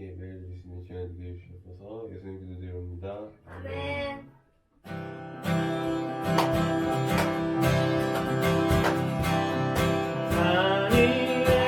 함께 매일 드릴 수 있는 시간을 되게 해주셔서 예수님 기도드립니다. 아멘. 하늘에서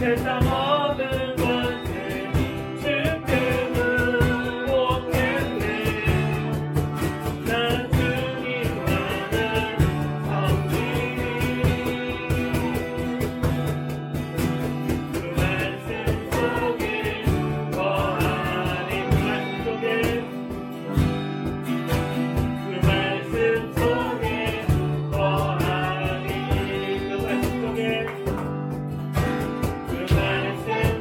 세상 모든 것을 주님은 못했네. 난 주님만을 섬기니 그 말씀 속에 거하니 그 말씀 속에 거하니 그 말씀 속에 그 말씀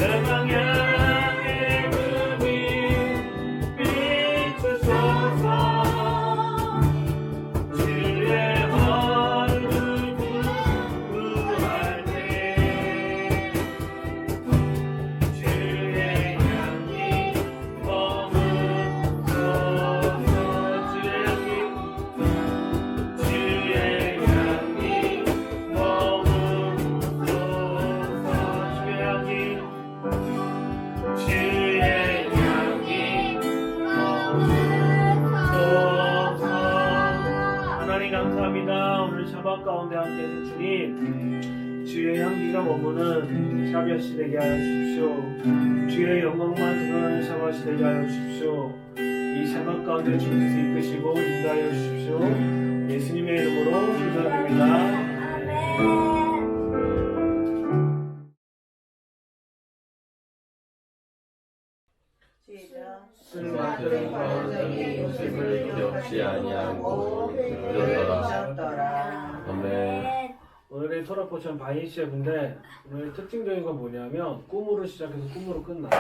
대방향의 눈이 비추소서 주의 얼굴 구할 때 주의 향기 머무소서 주의 향기 하나님 감사합니다. 오늘 샤bat 가운데 함께 해주신 주님, 주의 향기가 머무는 샤벳이 되게 하여 주십시오. 주의 영광만 드러나는 샤bat이 되게 하여 주십시오. 이 샤bat 가운데 주님께서 이끄시고 인도하여 주십시오. 예수님의 이름으로 기도드립니다. 술 맡은 가운데 요셉을 기억지 아니하고 들었더라. 아멘. 오늘의 토라 포션 바이시앱인데 오늘의 특징적인 건 뭐냐면 꿈으로 시작해서 꿈으로 끝나.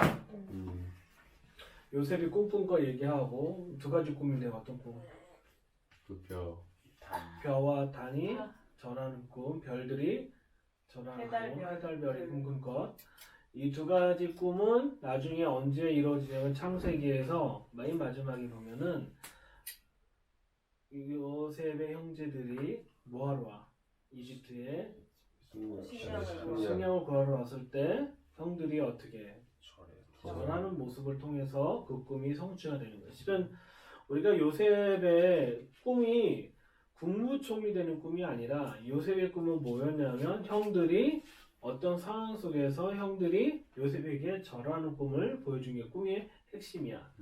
요셉이 꿈꾼 거 얘기하고 두 가지 꿈인데 어떤 꿈? 두표. 벼와 단이 전하는 꿈, 별들이 전하는 꿈, 해달별이 꿈꾼 것. 이 두 가지 꿈은 나중에 언제 이루어지냐면 창세기에서 맨 마지막에 보면은 요셉의 형제들이 뭐하러 와? 이집트에 식량을 구하러 왔을 때 형들이 어떻게 해? 전하는 모습을 통해서 그 꿈이 성취가 되는 거예요. 실은 우리가 요셉의 꿈이 국무총리 되는 꿈이 아니라 요셉의 꿈은 뭐였냐면 형들이 어떤 상황 속에서 형들이 요셉에게 절하는 꿈을 보여준 게 꿈의 핵심이야.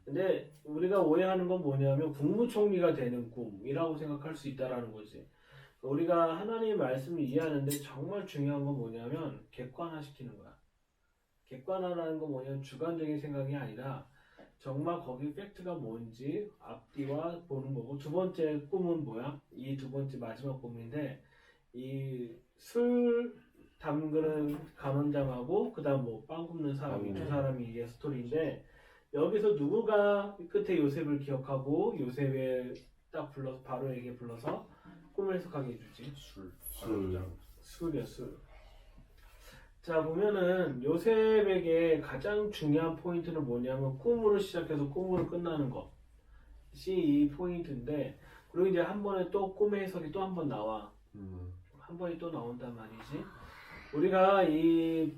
근데 우리가 오해하는 건 뭐냐면 국무총리가 되는 꿈이라고 생각할 수 있다라는 거지. 우리가 하나님의 말씀을 이해하는데 정말 중요한 건 뭐냐면 객관화시키는 거야. 객관화라는 건 뭐냐면 주관적인 생각이 아니라 정말 거기 팩트가 뭔지 앞뒤와 보는 거고, 두 번째 꿈은 뭐야? 이 두 번째 마지막 꿈인데 이 술 담그는 간원장하고 그 다음 뭐 빵 굽는 사람이 두 사람이 이게 스토리인데, 여기서 누구가 끝에 요셉을 기억하고 요셉을 딱 불러서 바로에게 불러서 꿈을 해석하게 해주지? 술이야, 술. 자, 보면은 요셉에게 가장 중요한 포인트는 뭐냐면 꿈으로 시작해서 꿈으로 끝나는 것이 이 포인트인데, 그리고 이제 한 번에 또 꿈의 해석이 또 한 번 나와. 한 번이 또 나온단 말이지. 우리가 이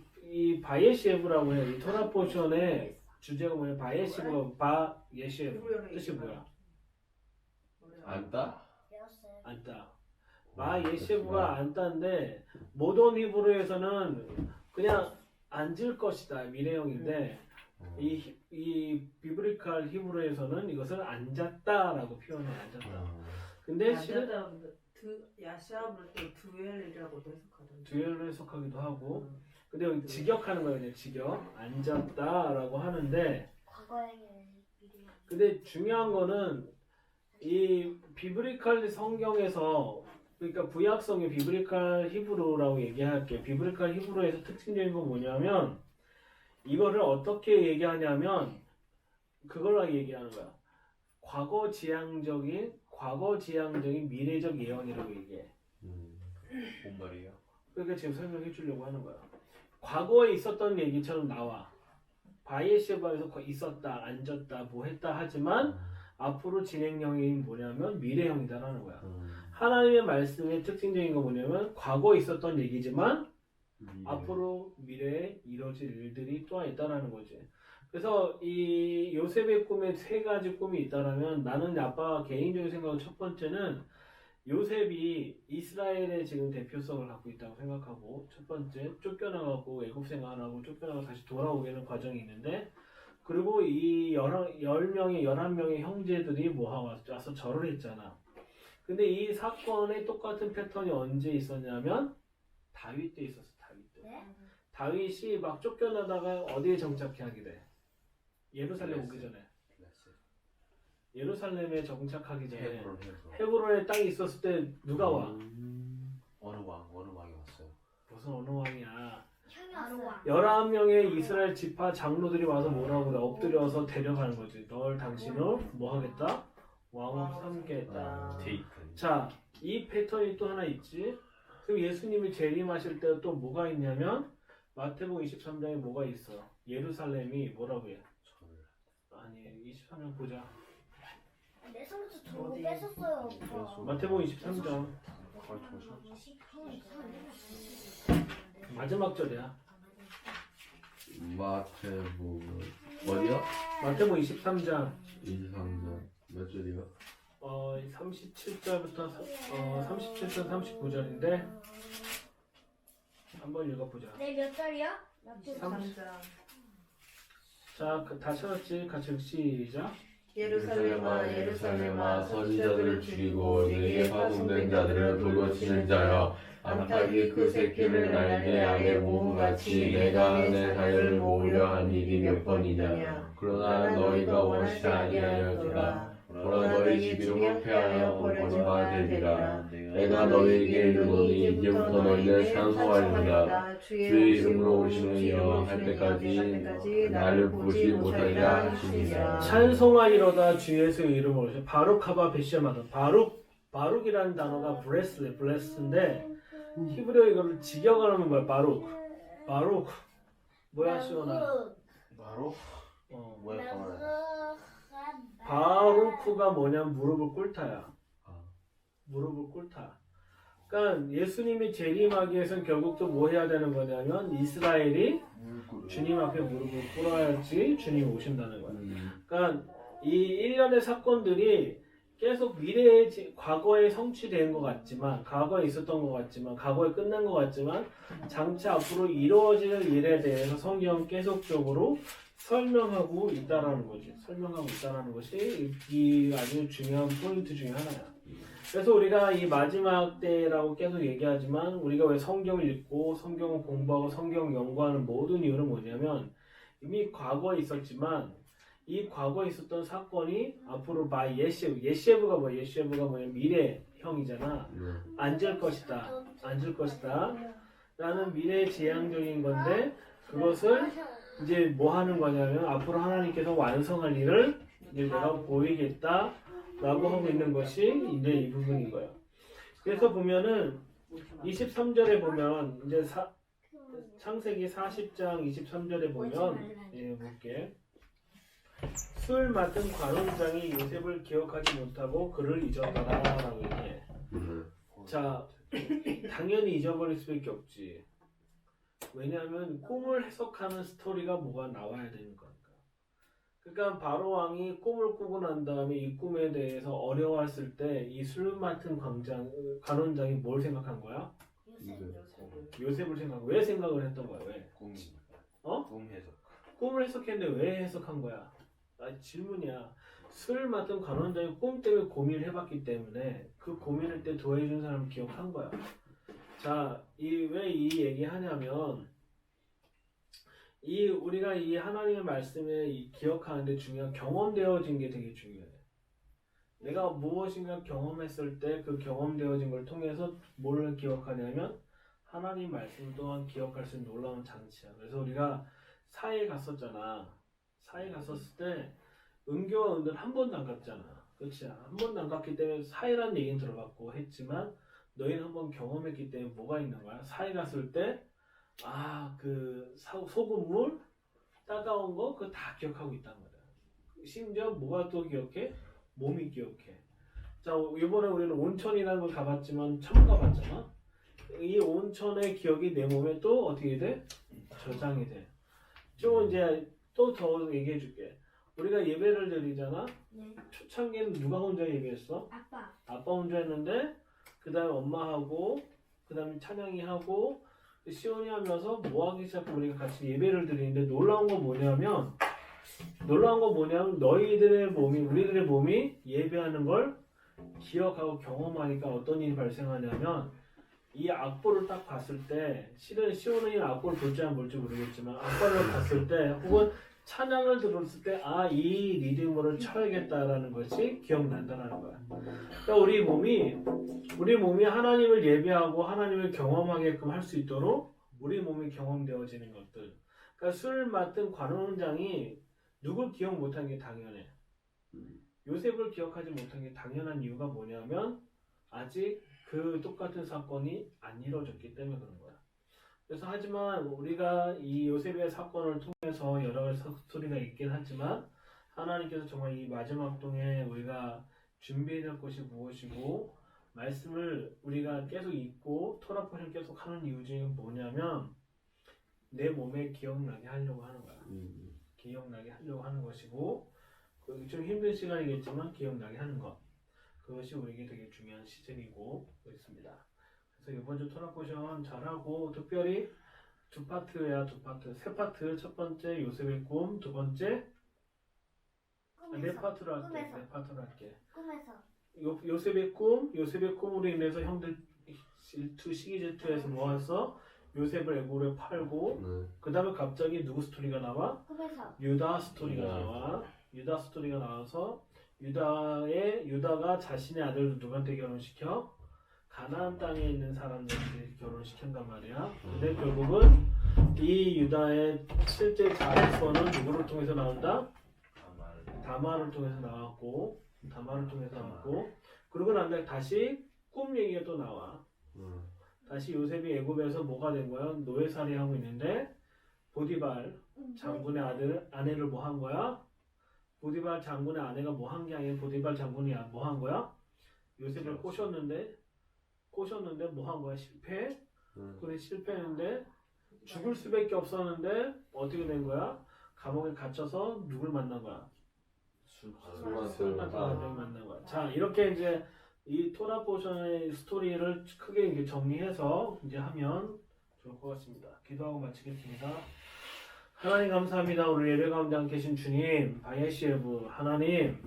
바예시에브라고 해요. 이 토라 포션의 주제가 뭐냐? 바예시브, 바예시에브 뜻이 뭐야? 안다? 안따. 바예시에브가 안따인데 모던 히브리에서는 그냥 앉을 것이다, 미래형인데 이 비브리칼 히브리에서는 이것을 앉았다라고 표현해. 앉았다. 근데 실은 야시아브를 또 두엘이라고도 해석하던데. 듀엘로 해석하기도 하고, 근데 여기 직역하는 거예요. 그냥 직역. 앉았다라고 하는데, 근데 중요한 거는 이 비브리칼 성경에서, 그러니까 구약성의 비브리칼 히브리라고 얘기할게요. 비브리칼 히브리에서 특징적인 건 뭐냐면 이거를 어떻게 얘기하냐면 그걸로 얘기하는 거야. 과거 지향적인 미래적 예언이라고 얘기해. 뭔 말이야? 그러니까 지금 설명해 주려고 하는 거야. 과거에 있었던 얘기처럼 나와. 바이에시바에서 있었다, 앉았다, 뭐 했다 하지만 앞으로 진행형이 뭐냐면 미래형이다라는 거야. 하나님의 말씀의 특징적인 거 뭐냐면 과거에 있었던 얘기지만 앞으로 미래에 이루어질 일들이 또 있다라는 거지. 그래서 이 요셉의 꿈에 세 가지 꿈이 있다라면, 나는 아빠 개인적인 생각은 첫 번째는 요셉이 이스라엘의 지금 대표성을 갖고 있다고 생각하고, 첫 번째 쫓겨나가고 애굽 생활하고 쫓겨나고 다시 돌아오게 하는 과정이 있는데, 그리고 이 11명의 형제들이 와서 절을 했잖아. 근데 이 사건의 똑같은 패턴이 언제 있었냐면 다윗 때 있었어. 다윗 때. 다윗이 막 쫓겨나다가 어디에 정착하게 돼? 예루살렘 오기 전에. 예루살렘에 정착하기 전에 헤브론에 땅이 있었을 때 누가 와? 어느 왕이 왔어요? 무슨 어느 왕이야? 바로왕. 11명의 이스라엘 지파 장로들이 와서 뭐라고 그래? 엎드려서 데려가는 거지. 널 당신을 뭐 하겠다? 왕으로 삼겠다. 테이큰. 자, 이 패턴이 또 하나 있지. 그럼 예수님이 재림하실 때 또 뭐가 있냐면 마태복음 23장에 뭐가 있어? 예루살렘이 뭐라고 해? 아니 23장 보자. 내 손부터 저거 어디? 뺏었어요. 마태복음 23장 마지막 절이야. 마태복음 어디야? 마태복음 23장 23장 몇 절이야? 37절부터 37절 39절인데 한번 읽어보자. 내몇 절이야? 23장. 자, 다 찾았지? 같이 시작. 예루살렘아 예루살렘아 선지자들을 죽이고 내게 파송된 자들을 돌로 치는 자여 암탉이 그 새끼를 날개 안에 모음같이 내가 내 자녀를 모으려 한 일이 몇 번이냐. 그러나 너희가 원치 아니하였더라. 그러나 너희 집이 황폐하여 버림바 되리라. 내가 너희에게 이르노니 이제부터 너희는 찬송하리라. 주의 이름으로 오시는 이여 할 때까지 나를 보지 못하리라 하시니라. 찬송하리로다 주 예수의 이름으로. 바룩하바 베시마다. 바룩이라는 단어가 블레스인데 히브리어 이거를 직역하면 뭐야? 바룩. 뭐야 시원아? 바로 뭐야 가만. 바루크가 뭐냐면 무릎을 꿇다야. 무릎을 꿇다. 그러니까 예수님이 재림하기 위해서는 결국 또 뭐 해야 되는 거냐면 이스라엘이 주님 앞에 무릎을 꿇어야지 주님이 오신다는 거야. 그러니까 이 일련의 사건들이 계속 과거에 성취된 것 같지만, 과거에 있었던 것 같지만, 과거에 끝난 것 같지만, 장차 앞으로 이루어질 일에 대해서 성경은 계속적으로 설명하고 있다라는 거지. 설명하고 있다라는 것이 이 아주 중요한 포인트 중에 하나야. 그래서 우리가 이 마지막 때라고 계속 얘기하지만 우리가 왜 성경을 읽고 성경을 공부하고 성경 연구하는 모든 이유는 뭐냐면 이미 과거에 있었지만 이 과거에 있었던 사건이 앞으로 예시에브가 뭐냐면 미래형이잖아. 앉을 것이다 라는 미래지향적인 건데 그것을 이제 뭐 하는 거냐면 앞으로 하나님께서 완성할 일을 이제 내가 보이겠다 라고 하고 있는 것이 이제 이 부분인 거예요. 그래서 보면은 23절에 보면 이제 창세기 40장 23절에 보면 볼게. 술 맡은 관원장이 요셉을 기억하지 못하고 그를 잊었더라 라고 얘기해. 자, 당연히 잊어버릴 수밖에 없지. 왜냐하면 꿈을 해석하는 스토리가 뭐가 나와야 되는 거니까. 그러니까 바로 왕이 꿈을 꾸고 난 다음에 이 꿈에 대해서 어려워했을 때 이 술 맡은 관원장이 뭘 생각한 거야? 요셉을 왜 생각을 했던 거야? 왜? 꿈 해석. 꿈을 해석했는데 왜 해석한 거야? 질문이야. 술 맡은 관원장이 꿈 때문에 고민을 해봤기 때문에 그 고민을 때 도와준 사람을 기억한 거야. 자, 왜 이 얘기 하냐면 우리가 이 하나님의 말씀에 기억하는데 중요한 경험되어진 게 되게 중요해. 내가 무엇인가 경험했을 때 그 경험되어진 걸 통해서 뭘 기억하냐면 하나님 말씀 또한 기억할 수 있는 놀라운 장치야. 그래서 우리가 사회에 갔었잖아. 사회에 갔었을 때 은교와 은들 한 번도 안 갔잖아. 그렇지? 한 번도 안 갔기 때문에 사회라는 얘기는 들어봤고 했지만 너희는 한번 경험했기 때문에 뭐가 있는 거야? 사회 갔을 때 그 소금물 따가운 거 그거 다 기억하고 있단 말이야. 심지어 뭐가 또 기억해? 몸이 기억해. 자, 이번에 우리는 온천이라는 걸 가봤지만 처음 가봤잖아. 이 온천의 기억이 내 몸에 또 어떻게 돼? 저장이 돼. 좀 이제 또 더 얘기해 줄게. 우리가 예배를 드리잖아. 네. 초창기에는 누가 혼자 예배했어? 아빠 혼자 했는데 그 다음에 엄마하고 그 다음에 찬양이 하고 시온이 하면서 뭐 하기 시작하고 우리가 같이 예배를 드리는데 놀라운 건 뭐냐면 너희들의 몸이 우리들의 몸이 예배하는 걸 기억하고 경험하니까 어떤 일이 발생하냐면 이 악보를 딱 봤을 때 실은 시온이 악보를 볼지 안 볼지 모르겠지만 악보를 봤을 때 혹은 찬양을 들었을 때 이 리듬으로 쳐야겠다라는 것이 기억난다는 거야. 그러니까 우리 몸이 하나님을 예배하고 하나님을 경험하게끔 할 수 있도록 우리 몸이 경험되어지는 것들. 그러니까 술 맡은 관원장이 누굴 기억 못한 게 당연해. 요셉을 기억하지 못한 게 당연한 이유가 뭐냐면 아직 그 똑같은 사건이 안 이루어졌기 때문에 그런 거야. 그래서 하지만 우리가 이 요셉의 사건을 통해서 여러 가지 스토리가 있긴 하지만 하나님께서 정말 이 마지막 동에 우리가 준비해야 될 것이 무엇이고 말씀을 우리가 계속 읽고 토라 포션 계속 하는 이유 중에 뭐냐면 내 몸에 기억나게 하려고 하는 거야. 기억나게 하려고 하는 것이고 좀 힘든 시간이겠지만 기억나게 하는 것 그것이 우리에게 되게 중요한 시즌이고 그렇습니다. 그래서 이번 주 토라 포션 잘하고 특별히 두 파트야 두 파트 세 파트 첫 번째 요셉의 꿈 두 번째 네 파트로 할게 네 파트로 할게 꿈에서 요셉의 꿈으로 인해서 형들 질투 시기 질투에서 모아서 요셉을 애고로 팔고 그 다음에 갑자기 누구 스토리가 나와? 꿈에서 유다 스토리가 나와. 유다 스토리가 나와서 유다가 자신의 아들을 누구한테 결혼시켜? 가나안 땅에 있는 사람들한테 결혼시킨단 말이야. 근데 결국은 이 유다의 실제 자손은 누구를 통해서 나온다? 다말을 통해서 나왔고 그러고 난 다음에 다시 꿈 얘기가 또 나와. 다시 요셉이 애굽에서 뭐가 된 거야? 노예살이 하고 있는데 보디발 장군의 아내를 뭐 한 거야? 보디발 장군의 아내가 뭐 한 게 아니라 보디발 장군이 뭐 한 거야? 요셉을 꼬셨는데 뭐 한 거야? 실패? 그래 실패했는데 죽을 수밖에 없었는데 어떻게 된 거야? 감옥에 갇혀서 누굴 만난 거야? 술 같은 사람을 만난 거야. 자 이렇게 이제 이 토라 포션의 스토리를 크게 이제 정리해서 이제 하면 좋을 것 같습니다. 기도하고 마치겠습니다. 하나님 감사합니다. 오늘 예배 가운데 함께 계신 주님, 바예시에브 하나님,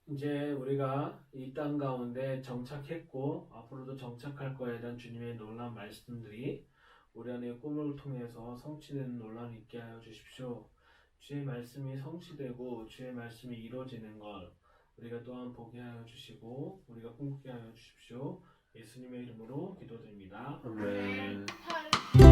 이제 우리가 이 땅 가운데 정착했고 앞으로도 정착할 거에 대한 주님의 놀라운 말씀들이 우리 안의 꿈을 통해서 성취되는 논란이 있게 하여 주십시오. 주의 말씀이 성취되고 주의 말씀이 이루어지는 걸 우리가 또한 보게 하여 주시고 우리가 꿈꾸게 하여 주십시오. 예수님의 이름으로 기도드립니다. 아멘. 헐.